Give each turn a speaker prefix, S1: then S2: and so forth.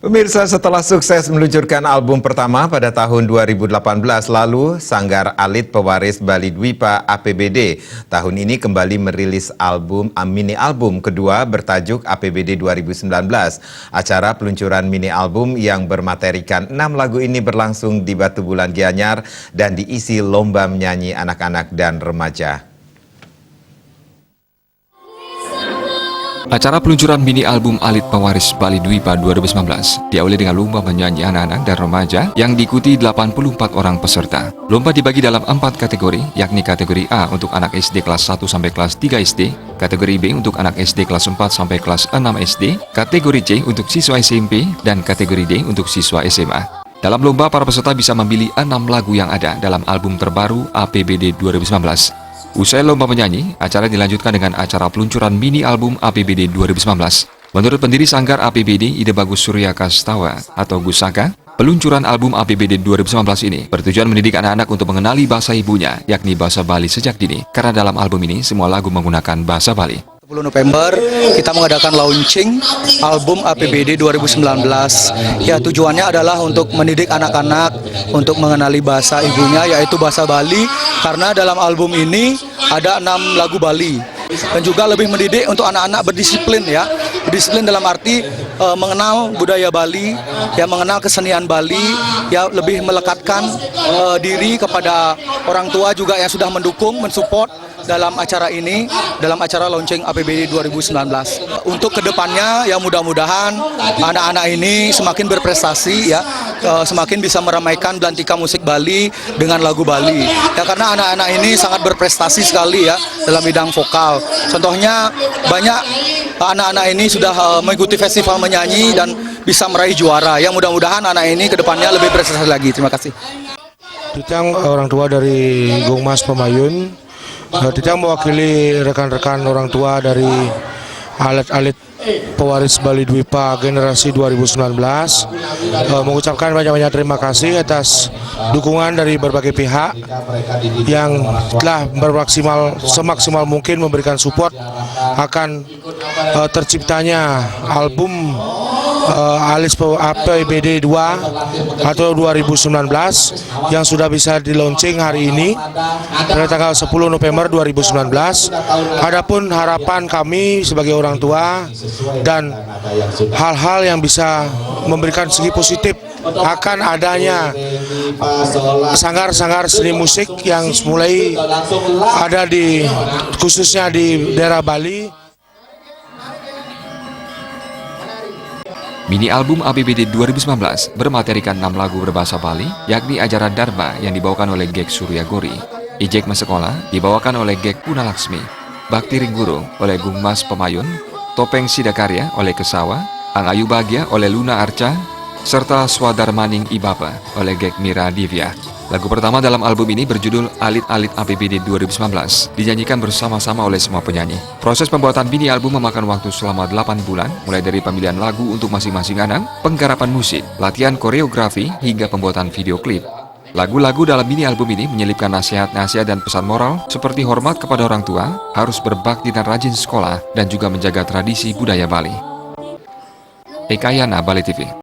S1: Pemirsa, setelah sukses meluncurkan album pertama pada tahun 2018 lalu, Sanggar Alit Pewaris Bali Dwipa APBD tahun ini kembali merilis mini album kedua bertajuk APBD 2019. Acara peluncuran mini album yang bermaterikan 6 lagu ini berlangsung di Batu Bulan Gianyar dan diisi lomba menyanyi anak-anak dan remaja.
S2: Acara peluncuran mini album Alit Pewaris Bali Dwipa 2019 diawali dengan lomba menyanyi anak-anak dan remaja yang diikuti 84 orang peserta. Lomba dibagi dalam 4 kategori, yakni kategori A untuk anak SD kelas 1 sampai kelas 3 SD, kategori B untuk anak SD kelas 4 sampai kelas 6 SD, kategori C untuk siswa SMP, dan kategori D untuk siswa SMA. Dalam lomba, para peserta bisa memilih 6 lagu yang ada dalam album terbaru APBD 2019. Usai lomba menyanyi, acara dilanjutkan dengan acara peluncuran mini album APBD 2019. Menurut pendiri Sanggar APBD Ide Bagus Surya Kastawa atau Gusaka, peluncuran album APBD 2019 ini bertujuan mendidik anak-anak untuk mengenali bahasa ibunya, yakni bahasa Bali sejak dini. Karena dalam album ini semua lagu menggunakan bahasa Bali.
S3: 10 November kita mengadakan launching album APBD 2019. Ya, tujuannya adalah untuk mendidik anak-anak untuk mengenali bahasa ibunya, yaitu bahasa Bali, karena dalam album ini ada 6 lagu Bali. Dan juga lebih mendidik untuk anak-anak berdisiplin, ya. Berdisiplin dalam arti mengenal budaya Bali, ya, mengenal kesenian Bali, ya, lebih melekatkan diri kepada orang tua juga yang sudah mendukung, mensupport dalam acara ini, dalam acara launching APBD 2019. Untuk kedepannya, ya, mudah-mudahan anak-anak ini semakin berprestasi, ya, semakin bisa meramaikan belantika musik Bali dengan lagu Bali. Ya, karena anak-anak ini sangat berprestasi sekali, ya, dalam bidang vokal. Contohnya banyak anak-anak ini sudah mengikuti festival menyanyi dan bisa meraih juara. Yang mudah-mudahan anak ini kedepannya lebih berprestasi lagi. Terima kasih.
S4: Titang orang tua dari Gungmas Pemayun. Titang mewakili rekan-rekan orang tua dari Alit Pewaris Bali Dwipa generasi 2019 mengucapkan banyak-banyak terima kasih atas dukungan dari berbagai pihak yang telah semaksimal mungkin memberikan support akan terciptanya album Alit APBD 2 atau 2019 yang sudah bisa di-launching hari ini pada tanggal 10 November 2019. Adapun harapan kami sebagai orang tua dan hal-hal yang bisa memberikan segi positif akan adanya sanggar-sanggar seni musik yang mulai ada khususnya di daerah Bali.
S2: Mini album APBD 2019 bermaterikan 6 lagu berbahasa Bali, yakni Ajaran Dharma yang dibawakan oleh Gek Surya Gori, Ijek Mesekolah dibawakan oleh Gek Punalaksmi, Bakti Ringguro oleh Gungmas Pemayun, Topeng Sidakarya oleh Kesawa, Ang Ayu Bahagia oleh Luna Arca, serta Swadar Maning Ibapa oleh Gek Mira Divya. Lagu pertama dalam album ini berjudul Alit-Alit APBD 2019, dinyanyikan bersama-sama oleh semua penyanyi. Proses pembuatan mini album memakan waktu selama 8 bulan, mulai dari pemilihan lagu untuk masing-masing anak, penggarapan musik, latihan koreografi, hingga pembuatan video klip. Lagu-lagu dalam mini album ini menyelipkan nasihat-nasihat dan pesan moral seperti hormat kepada orang tua, harus berbakti dan rajin sekolah, dan juga menjaga tradisi budaya Bali. Eka Yana, Bali TV.